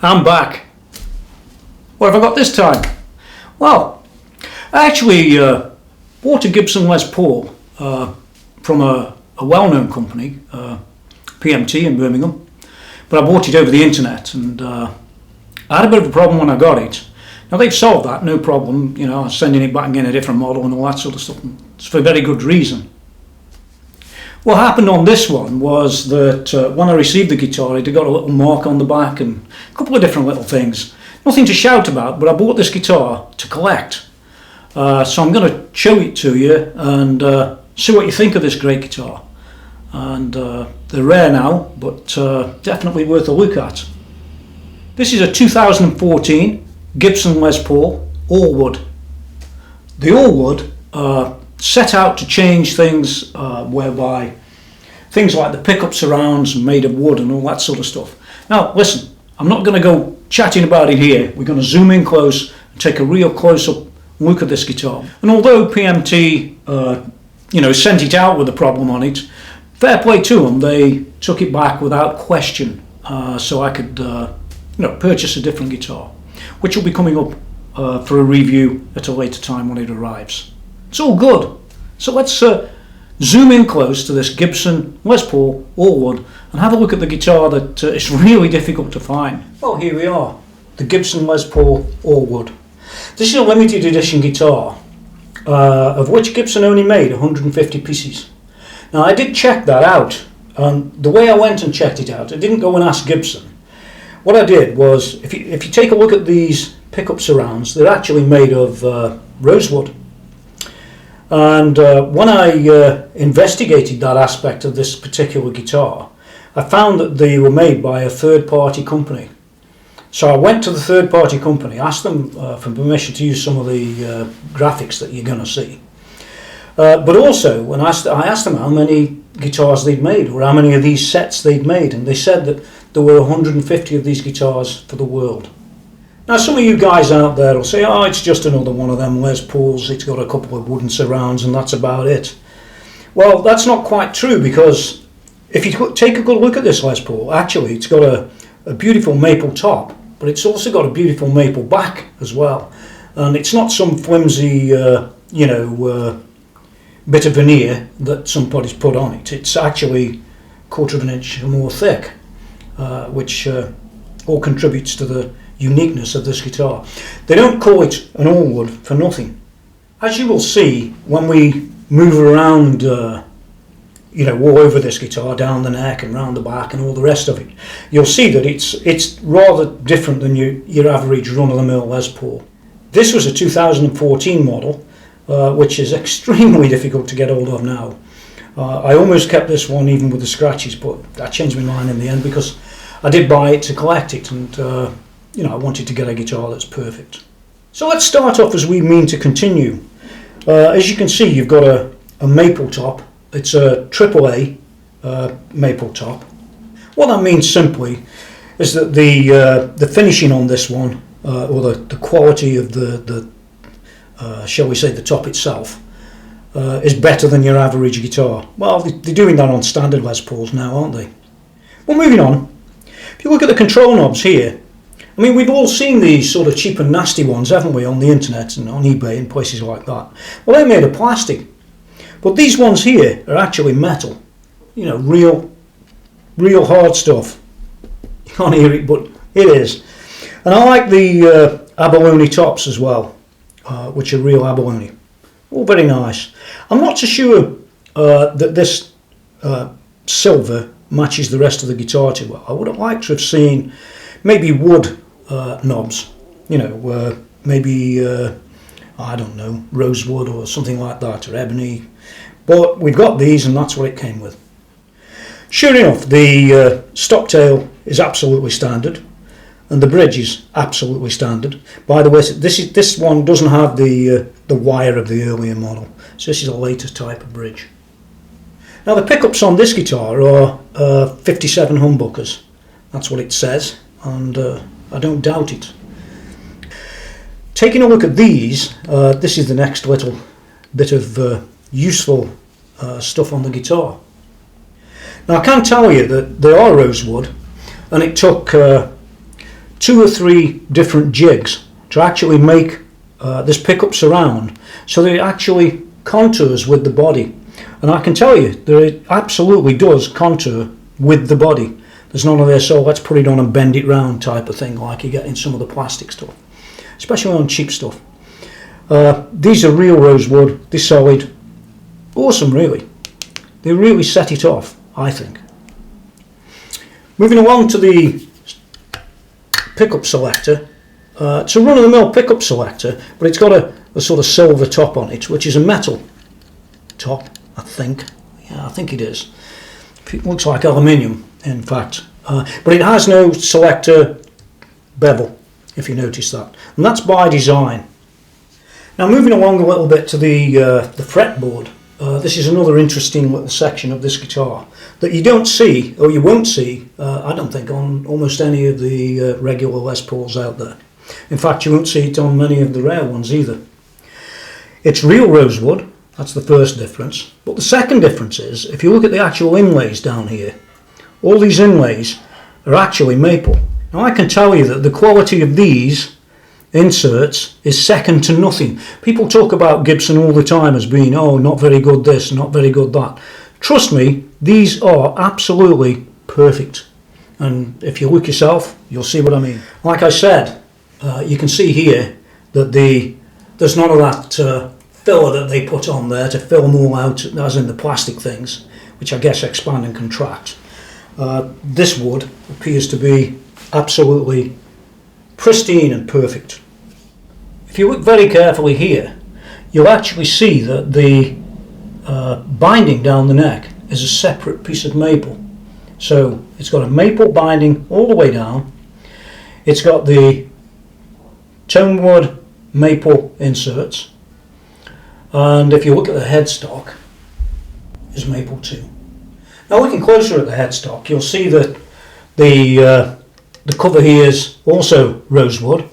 I'm back. What have I got this time? Well, I actually bought a Gibson Les Paul from a well-known company, PMT in Birmingham, but I bought it over the internet, and I had a bit of a problem when I got it. Now they've solved that, no problem, you know, sending it back and getting a different model and all that sort of stuff. It's for a very good reason. What happened on this one was that when I received the guitar, it got a little mark on the back and a couple of different little things. Nothing to shout about, but I bought this guitar to collect. So I'm going to show it to you and see what you think of this great guitar. And they're rare now, but definitely worth a look at. This is a 2014 Gibson Les Paul all wood. The all wood set out to change things whereby things like the pickup surrounds are made of wood and all that sort of stuff. Now listen, I'm not going to go chatting about it here. We're going to zoom in close and take a real close-up look at this guitar. And although PMT sent it out with a problem on it, fair play to them, they took it back without question, so I could purchase a different guitar, which will be coming up for a review at a later time when it arrives. It's all good. So let's zoom in close to this Gibson Les Paul all wood and have a look at the guitar that is really difficult to find. Well, here we are, the Gibson Les Paul all wood. This is a limited edition guitar, of which Gibson only made 150 pieces. Now I did check that out, and the way I went and checked it out, I didn't go and ask Gibson. What I did was, if you take a look at these pickup surrounds, they're actually made of rosewood. And when I investigated that aspect of this particular guitar, I found that they were made by a third-party company. So I went to the third-party company, asked them for permission to use some of the graphics that you're going to see. But also, when I asked them how many guitars they'd made, or how many of these sets they'd made, and they said that there were 150 of these guitars for the world. Now some of you guys out there will say, oh, it's just another one of them Les Pauls, it's got a couple of wooden surrounds and that's about it. Well, that's not quite true, because if you take a good look at this Les Paul, actually it's got a beautiful maple top, but it's also got a beautiful maple back as well. And it's not some flimsy, bit of veneer that somebody's put on it. It's actually 1/4 of an inch or more thick, which all contributes to the uniqueness of this guitar. They don't call it an all wood for nothing. As you will see when we move around all over this guitar, down the neck and round the back and all the rest of it, you'll see that it's rather different than your average run-of-the-mill Les Paul. This was a 2014 model, which is extremely difficult to get hold of now. I almost kept this one even with the scratches, but I changed my mind in the end because I did buy it to collect it, and I wanted to get a guitar that's perfect. So let's start off as we mean to continue. As you can see, you've got a maple top. It's a AAA maple top. What that means simply is that the finishing on this one, or the quality of the shall we say the top itself, is better than your average guitar. Well, they're doing that on standard Les Pauls now, aren't they? Well, moving on. If you look at the control knobs here, I mean, we've all seen these sort of cheap and nasty ones, haven't we, on the internet and on eBay and places like that. Well, they're made of plastic. But these ones here are actually metal. Real hard stuff. You can't hear it, but it is. And I like the abalone tops as well, which are real abalone. All very nice. I'm not so sure that this silver matches the rest of the guitar too well. I would have liked to have seen maybe wood knobs, maybe I don't know, rosewood or something like that, or ebony, but we've got these and that's what it came with. Sure enough, the stop tail is absolutely standard and the bridge is absolutely standard. By the way, this one doesn't have the wire of the earlier model, so this is a later type of bridge. Now the pickups on this guitar are 57 humbuckers, that's what it says, and I don't doubt it. Taking a look at these, this is the next little bit of useful stuff on the guitar. Now I can tell you that they are rosewood, and it took 2 or 3 different jigs to actually make this pickup surround so that it actually contours with the body. And I can tell you that it absolutely does contour with the body. There's none of this, so let's put it on and bend it round type of thing like you get in some of the plastic stuff, especially on cheap stuff. These are real rosewood, they're solid, awesome really. They really set it off, I think. Moving along to the pickup selector. It's a run-of-the-mill pickup selector, but it's got a sort of silver top on it, which is a metal top, I think. Yeah, I think it is. It looks like aluminium, in fact. But it has no selector bevel, if you notice that. And that's by design. Now moving along a little bit to the fretboard. This is another interesting little section of this guitar that you don't see, or you won't see, I don't think, on almost any of the regular Les Pauls out there. In fact, you won't see it on many of the rare ones either. It's real rosewood, that's the first difference. But the second difference is, if you look at the actual inlays down here, all these inlays are actually maple. Now I can tell you that the quality of these inserts is second to nothing. People talk about Gibson all the time as being, oh, not very good this, not very good that. Trust me, these are absolutely perfect. And if you look yourself, you'll see what I mean. Like I said, you can see here that there's none of that filler that they put on there to fill them all out, as in the plastic things, which I guess expand and contract. This wood appears to be absolutely pristine and perfect. If you look very carefully here, you'll actually see that the binding down the neck is a separate piece of maple. So it's got a maple binding all the way down. It's got the tonewood maple inserts, and if you look at the headstock, is maple too. Now looking closer at the headstock, you'll see that the cover here is also rosewood.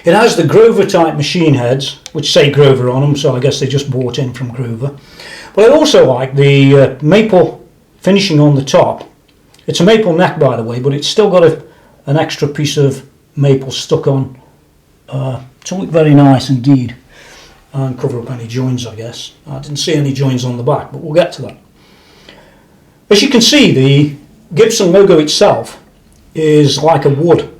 It has the Grover type machine heads, which say Grover on them, so I guess they just bought in from Grover. But I also like the maple finishing on the top. It's a maple neck, by the way, but it's still got an extra piece of maple stuck on to look very nice indeed, and cover up any joins, I guess. I didn't see any joins on the back, but we'll get to that. As you can see, the Gibson logo itself is like a wood.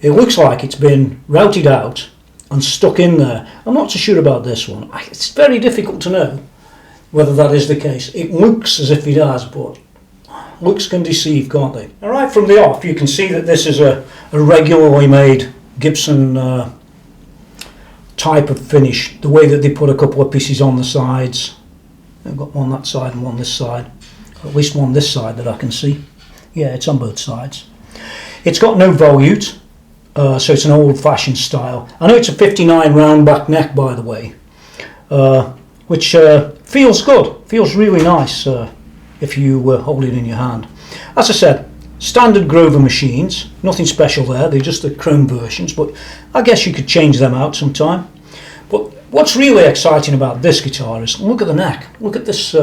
It looks like it's been routed out and stuck in there. I'm not so sure about this one. It's very difficult to know whether that is the case. It looks as if it has, but looks can deceive, can't they? Now, right from the off, you can see that this is a regularly made Gibson type of finish. The way that they put a couple of pieces on the sides. I've got one that side and one this side. At least one this side that I can see. Yeah, it's on both sides. It's got no volute, so it's an old-fashioned style. I know it's a 59 round back neck, by the way, which feels good, feels really nice if you hold it in your hand. As I said, standard Grover machines, nothing special there, they're just the chrome versions, but I guess you could change them out sometime. But what's really exciting about this guitar is, look at the neck, look at this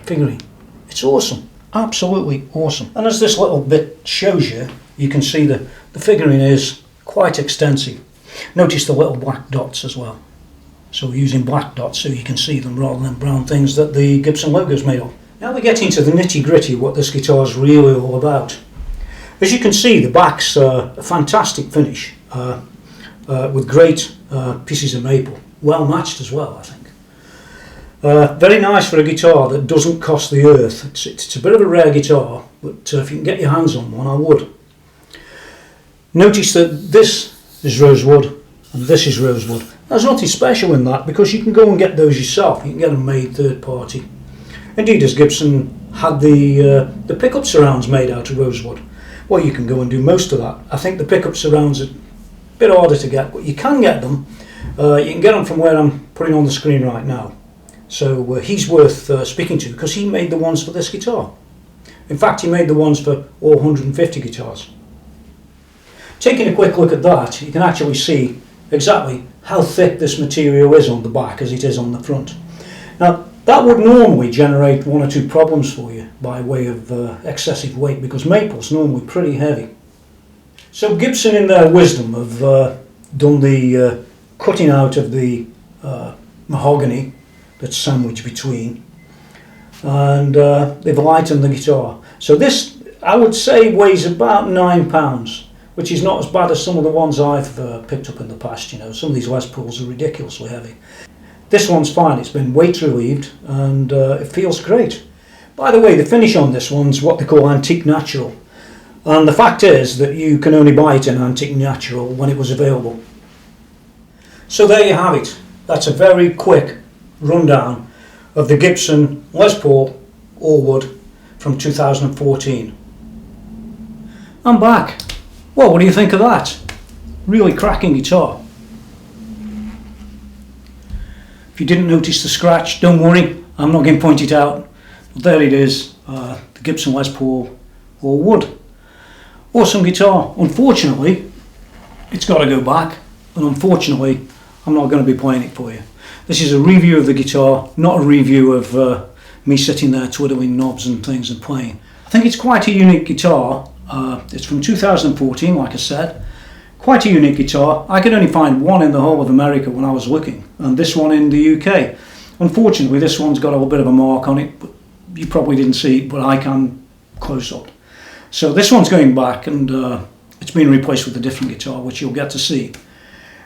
figurine. It's awesome, absolutely awesome. And as this little bit shows you, you can see the figurine is quite extensive. Notice the little black dots as well. So we're using black dots so you can see them rather than brown things that the Gibson logo is made of. Now we get into the nitty gritty, what this guitar is really all about. As you can see, the back's a fantastic finish with great pieces of maple, well matched as well, I think. Very nice for a guitar that doesn't cost the earth. It's a bit of a rare guitar, but if you can get your hands on one, I would. Notice that this is rosewood and this is rosewood. There's nothing special in that because you can go and get those yourself. You can get them made third party. Indeed, as Gibson had the pickup surrounds made out of rosewood. Well, you can go and do most of that. I think the pickup surrounds are a bit harder to get, but you can get them. You can get them from where I'm putting on the screen right now. So he's worth speaking to because he made the ones for this guitar. In fact, he made the ones for all 150 guitars. Taking a quick look at that, you can actually see exactly how thick this material is on the back as it is on the front. Now, that would normally generate one or two problems for you by way of excessive weight because maple's normally pretty heavy. So Gibson, in their wisdom, have done the cutting out of the mahogany that's sandwiched between, and they've lightened the guitar. So this, I would say, weighs about £9, which is not as bad as some of the ones I've picked up in the past. You know, some of these Les Pauls are ridiculously heavy. This one's fine. It's been weight relieved, and it feels great. By the way, the finish on this one's what they call antique natural, and the fact is that you can only buy it in antique natural when it was available. So there you have it. That's a very quick rundown of the Gibson Les Paul all wood from 2014. I'm back. Well, what do you think of that? Really cracking guitar. If you didn't notice the scratch, don't worry, I'm not going to point it out. But there it is, the Gibson Les Paul all wood. Awesome guitar. Unfortunately, it's got to go back, and unfortunately, I'm not going to be playing it for you. This is a review of the guitar, not a review of me sitting there twiddling knobs and things and playing. I think it's quite a unique guitar. It's from 2014, like I said. Quite a unique guitar. I could only find one in the whole of America when I was looking, and this one in the UK. Unfortunately, this one's got a little bit of a mark on it, but you probably didn't see it, but I can close up. So this one's going back, and it's been replaced with a different guitar, which you'll get to see.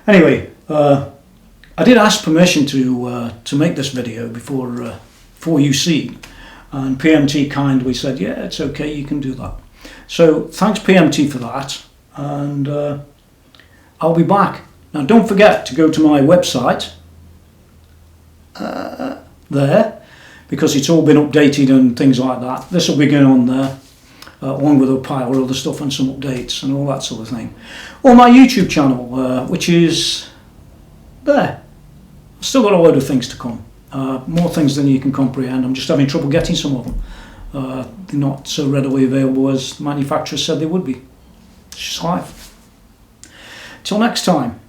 Anyway, I did ask permission to make this video before you see it, and PMT kindly said, yeah, it's okay, you can do that. So thanks PMT for that, and I'll be back. Now don't forget to go to my website there, because it's all been updated and things like that. This will be going on there, along with a pile of other stuff and some updates and all that sort of thing. Or my YouTube channel, which is there. I've still got a load of things to come. More things than you can comprehend. I'm just having trouble getting some of them. They're not so readily available as manufacturers said they would be. It's just life. Till next time.